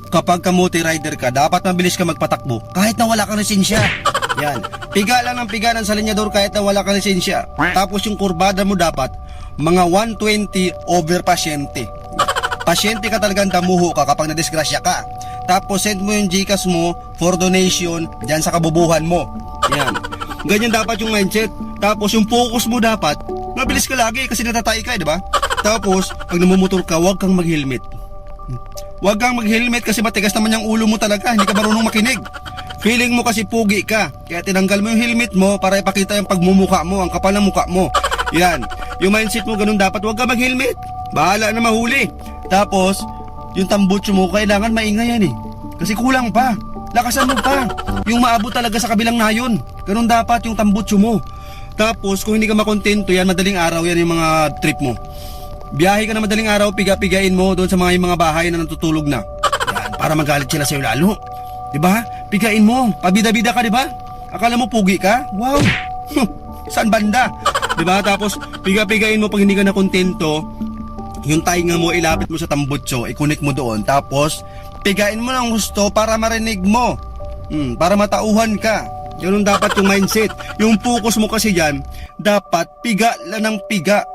kapag kamote rider ka, dapat mabilis ka magpatakbo kahit na wala kang lisensya. Yan. Piga lang ng piga ng salinyador kahit na wala kang lisensya. Tapos yung kurbada mo dapat mga 120 over pasyente. Pasyente ka talagang damuho ka kapag nadisgrasya ka. Tapos send mo yung Gcash mo for donation dyan sa kabubuhan mo. Yan. Ganyan dapat yung mindset. Tapos yung focus mo dapat, mabilis ka lagi kasi natatay ka, di ba? Tapos, pag namumutor ka, huwag kang mag-helmet. Huwag kang mag-helmet kasi matigas naman yung ulo mo talaga, hindi ka marunong makinig. Feeling mo kasi pugi ka, kaya tinanggal mo yung helmet mo para ipakita yung pagmumukha mo, ang kapal ng mukha mo. Yan, yung mindset mo ganun dapat, huwag ka mag-helmet. Bahala na mahuli. Tapos, yung tambutso mo, kailangan maingay yan eh. Kasi kulang pa. Lakasan mo pa. Yung maabot talaga sa kabilang nayon. Ganun dapat yung tambutso mo. Tapos, kung hindi ka makontento yan, madaling araw yan yung mga trip mo. Biyahe ka na madaling araw, piga-pigain mo doon sa mga bahay na natutulog na. Yan, para magalit sila sa'yo lalo. Diba? Pigain mo. Pabida-bida ka, diba? Akala mo pugi ka? Wow! Saan banda? Diba? Tapos, piga-pigain mo pag hindi ka na kontento. Yung tainga mo, ilapit mo sa tambutso, i-connect mo doon. Tapos, pigain mo ng gusto para marinig mo. Para matauhan ka. Ganun dapat yung mindset. Yung focus mo kasi dyan, dapat piga lang ng piga.